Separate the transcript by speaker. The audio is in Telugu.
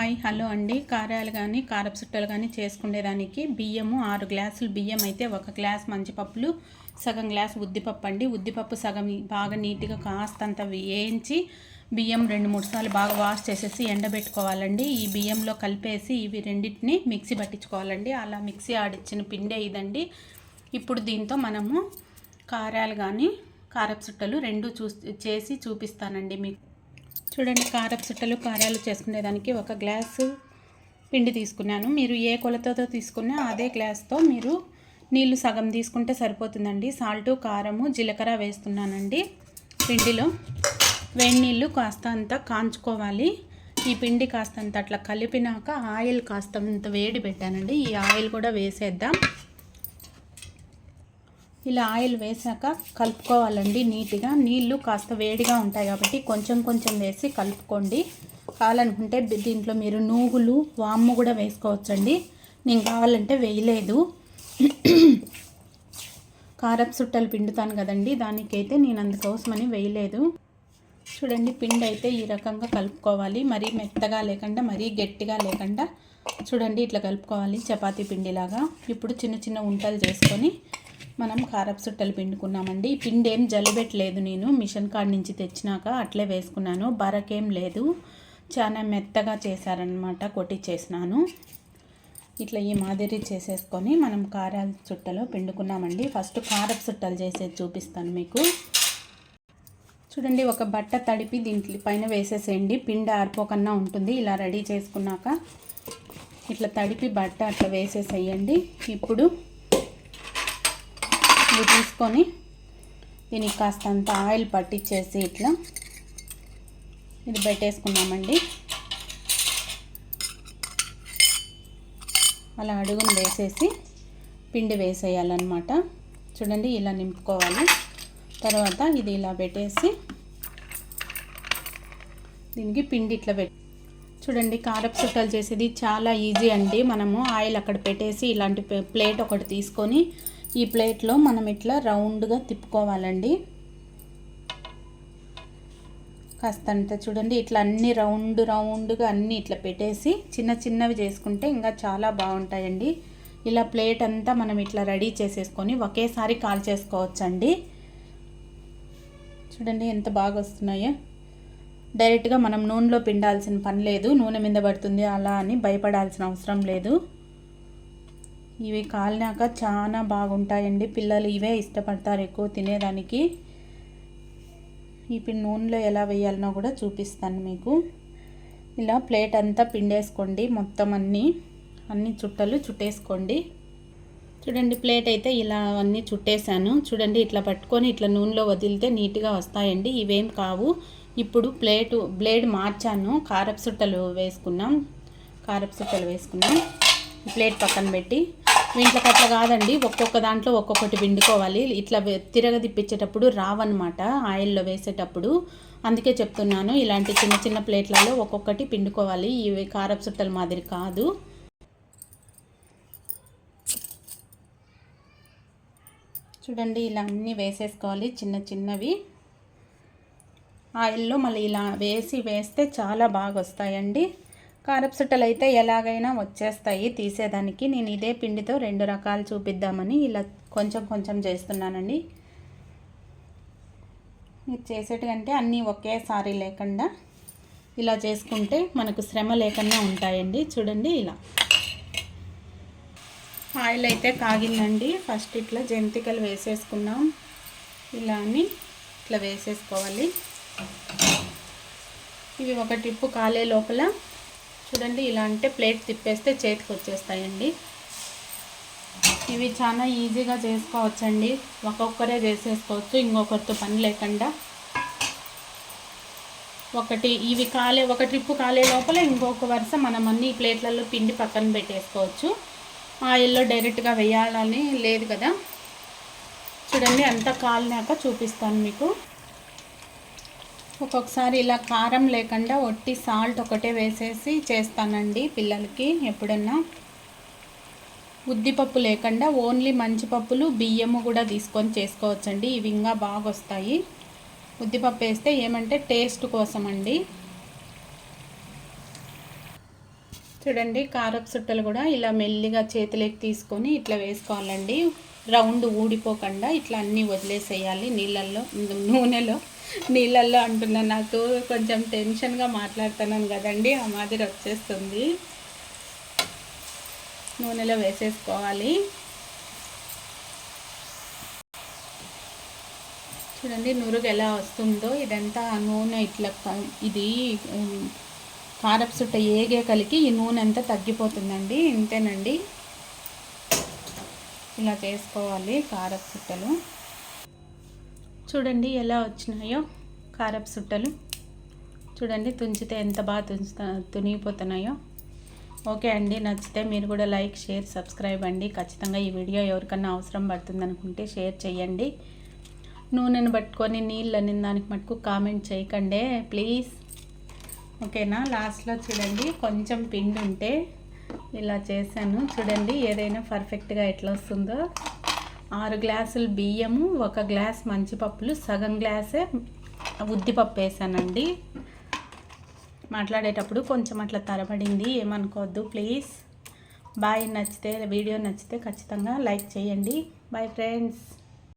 Speaker 1: హాయ్ హలో అండి. కారాలు కానీ కారపు చుట్టలు కానీ చేసుకునేదానికి బియ్యము 6 గ్లాసులు బియ్యం అయితే 1 గ్లాస్ మంచిపప్పులు, సగం గ్లాస్ ఉద్దిపప్పు అండి. ఉద్దిపప్పు సగం బాగా నీట్గా కాస్తంత వేయించి బియ్యం 2-3 సార్లు బాగా వాష్ చేసేసి ఎండబెట్టుకోవాలండి. ఈ బియ్యంలో కలిపేసి ఇవి రెండింటిని మిక్సీ పట్టించుకోవాలండి. అలా మిక్సీ ఆడిచ్చిన పిండే ఇదండి. ఇప్పుడు దీంతో మనము కారాలు కానీ కారపు చుట్టలు రెండు చేసి చూపిస్తానండి మీకు. చూడండి, కారపు చుట్టలు కారాలు చేసుకునేదానికి 1 గ్లాసు పిండి తీసుకున్నాను. మీరు ఏ కొలతతో తీసుకున్నా అదే గ్లాస్తో మీరు నీళ్ళు సగం తీసుకుంటే సరిపోతుందండి. సాల్టు, కారము, జీలకర్ర వేస్తున్నానండి. పిండిలో వేడి నీళ్ళు కాస్తంత కాంచుకోవాలి. ఈ పిండి కాస్తంత అట్లా కలిపినాక ఆయిల్ కాస్తంత వేడి పెట్టానండి. ఈ ఆయిల్ కూడా వేసేద్దాం. ఇలా ఆయిల్ వేసాక కలుపుకోవాలండి నీట్గా. నీళ్ళు కాస్త వేడిగా ఉంటాయి కాబట్టి కొంచెం కొంచెం వేసి కలుపుకోండి. కావాలనుకుంటే దీంట్లో మీరు నూగులు, వాము కూడా వేసుకోవచ్చండి. నేను కావాలంటే వేయలేదు. కారపు చుట్టలు పిండుతాను కదండి, దానికైతే నేను అందుకోసమని వేయలేదు. చూడండి, పిండి అయితే ఈ రకంగా కలుపుకోవాలి. మరీ మెత్తగా లేకుండా మరీ గట్టిగా లేకుండా చూడండి ఇట్లా కలుపుకోవాలి, చపాతీ పిండిలాగా. ఇప్పుడు చిన్న చిన్న ఉంటలు చేసుకొని మనం కారపు చుట్టలు పిండుకున్నామండి. ఈ పిండి ఏం జలిబెట్టలేదు, నేను మిషన్ కాడ నుంచి తెచ్చినాక అట్లే వేసుకున్నాను. బరకేం లేదు, చాలా మెత్తగా చేశారనమాట, కొట్టించేసినాను. ఇట్లా ఈ మాదిరి చేసేసుకొని మనం కారాల చుట్టలో పిండుకున్నామండి. ఫస్ట్ కారపు చుట్టలు చేసేది చూపిస్తాను మీకు. చూడండి, ఒక బట్ట తడిపి దీంట్లో పైన వేసేసేయండి, పిండి ఆరిపోకన్నా ఉంటుంది. ఇలా రెడీ చేసుకున్నాక ఇట్లా తడిపి బట్ట అట్లా వేసేసేయండి. ఇప్పుడు ఇవి తీసుకొని దీనికి కాస్తంత ఆయిల్ పట్టించేసి ఇట్లా ఇది పెట్టేసుకున్నామండి. అలా అడుగును వేసేసి పిండి వేసేయాలన్నమాట. చూడండి, ఇలా నింపుకోవాలి. తర్వాత ఇది ఇలా పెట్టేసి దీనికి పిండి ఇట్లా చూడండి, కారపు చుట్టలు చేసేది చాలా ఈజీ అండి. మనము ఆయిల్ అక్కడ పెట్టేసి ఇలాంటి ప్లేట్ ఒకటి తీసుకొని ఈ ప్లేట్లో మనం ఇట్లా రౌండ్గా తిప్పుకోవాలండి. కాస్తంత చూడండి, ఇట్లా అన్ని రౌండ్గా అన్నీ ఇట్లా పెట్టేసి చిన్న చిన్నవి చేసుకుంటే ఇంకా చాలా బాగుంటాయండి. ఇలా ప్లేట్ అంతా మనం ఇట్లా రెడీ చేసేసుకొని ఒకేసారి కాల్ చేసుకోవచ్చండి. చూడండి ఎంత బాగా వస్తున్నాయో. డైరెక్ట్గా మనం నూనెలో పిండాల్సిన పని లేదు, నూనె మీద పడుతుంది అలా అని భయపడాల్సిన అవసరం లేదు. ఇవి కాలినాక చాలా బాగుంటాయండి. పిల్లలు ఇవే ఇష్టపడతారు ఎక్కువ తినేదానికి. ఈ నూనెలో ఎలా వేయాలనో కూడా చూపిస్తాను మీకు. ఇలా ప్లేట్ అంతా పిండేసుకోండి, మొత్తం అన్ని చుట్టలు చుట్టేసుకోండి. చూడండి, ప్లేట్ అయితే ఇలా అన్నీ చుట్టేసాను. చూడండి, ఇట్లా పట్టుకొని ఇట్లా నూనెలో వదిలితే నీట్గా వస్తాయండి. ఇవేం కావు. ఇప్పుడు బ్లేడ్ మార్చాను. కారపు చుట్టలు వేసుకున్నాం. ప్లేట్ పక్కన పెట్టి వీంట్లోకి అట్లా కాదండి, ఒక్కొక్క దాంట్లో ఒక్కొక్కటి పిండుకోవాలి. ఇట్లా తిరగదిప్పించేటప్పుడు రావన్నమాట ఆయిల్లో వేసేటప్పుడు. అందుకే చెప్తున్నాను, ఇలాంటి చిన్న చిన్న ప్లేట్లలో ఒక్కొక్కటి పిండుకోవాలి. ఇవి కారపు చుట్టల మాదిరి కాదు. చూడండి, ఇలా అన్నీ వేసేసుకోవాలి చిన్న చిన్నవి. ఆయిల్లో మళ్ళీ ఇలా వేస్తే చాలా బాగా వస్తాయండి. కారపు చుట్టలు అయితే ఎలాగైనా వచ్చేస్తాయి తీసేదానికి. నేను ఇదే పిండితో 2 రకాలు చూపిద్దామని ఇలా కొంచెం కొంచెం చేస్తున్నానండి. మీరు చేసేటంటే అన్నీ ఒకేసారి లేకుండా ఇలా చేసుకుంటే మనకు శ్రమ లేకుండా ఉంటాయండి. చూడండి, ఇలా ఆయిల్ అయితే కాగిందండి. ఫస్ట్ ఇట్లా జంతికలు వేసేసుకున్నాం. ఇలా అని ఇట్లా వేసేసుకోవాలి. ఇవి ఒక ట్రిప్పు కాలే లోపల చూడండి ఇలా అంటే ప్లేట్ తిప్పేస్తే చేతికి వచ్చేస్తాయండి. ఇవి చాలా ఈజీగా చేసుకోవచ్చండి. ఒక్కొక్కరే చేసేసుకోవచ్చు, ఇంకొకరితో పని లేకుండా. ఒక ట్రిప్పు కాలే లోపల ఇంకొక వరుస మనం అన్ని ప్లేట్లలో పిండి పక్కన పెట్టేసుకోవచ్చు. ఆయిల్లో డైరెక్ట్గా వేయాలని లేదు కదా. చూడండి, అంతా కాలినాక చూపిస్తాను మీకు. ఒక్కొక్కసారి ఇలా కారం లేకుండా ఒట్టి సాల్ట్ ఒకటే వేసేసి చేస్తానండి పిల్లలకి. ఎప్పుడన్నా ఉద్దిపప్పు లేకుండా ఓన్లీ మంచిపప్పులు, బియ్యము కూడా తీసుకొని చేసుకోవచ్చండి. ఇవి ఇంకా బాగా వస్తాయి. ఉద్దిపప్పు వేస్తే ఏమంటే టేస్ట్ కోసం అండి. చూడండి కారపు చుట్టలు కూడా ఇలా మెల్లిగా చేతిలోకి తీసుకొని ఇట్లా వేసుకోవాలండి. రౌండ్ ఊడిపోకుండా ఇట్లా అన్నీ వదిలేసేయాలి నీళ్ళల్లో అంటున్నా, నాకు కొంచెం టెన్షన్గా మాట్లాడుతున్నాను కదండి, ఆ మాదిరి వచ్చేస్తుంది. నూనెలో వేసేసుకోవాలి. చూడండి నురుగు ఎలా వస్తుందో. ఇదంతా నూనె ఇట్లా ఇది కారపు చుట్ట ఏగే కలికి ఈ నూనె అంతా తగ్గిపోతుందండి. ఇంతేనండి, ఇలా చేసుకోవాలి కారపు చుట్టలు. చూడండి ఎలా వచ్చినాయో కారపు చుట్టలు. చూడండి తుంచితే ఎంత బాగా తునిగిపోతున్నాయో. ఓకే అండి, నచ్చితే మీరు కూడా లైక్, షేర్, సబ్స్క్రైబ్ అండి. ఖచ్చితంగా ఈ వీడియో ఎవరికన్నా అవసరం పడుతుంది అనుకుంటే షేర్ చేయండి. నూనెను పట్టుకొని నీళ్ళు అని దానికి మటుకు కామెంట్ చేయకండి ప్లీజ్, ఓకేనా. లాస్ట్లో చూడండి కొంచెం పిండి ఉంటే ఇలా చేశాను. చూడండి ఏదైనా పర్ఫెక్ట్గా ఎట్లా వస్తుందో. 6 గ్లాసులు బియ్యము, 1 గ్లాస్ మంచిపప్పులు, సగం గ్లాసే ఉద్దిపప్పు వేసానండి. మాట్లాడేటప్పుడు కొంచెం అట్లా తరబడింది, ఏమనుకోవద్దు ప్లీజ్. బాయ్. వీడియో నచ్చితే ఖచ్చితంగా లైక్ చేయండి. Bye friends.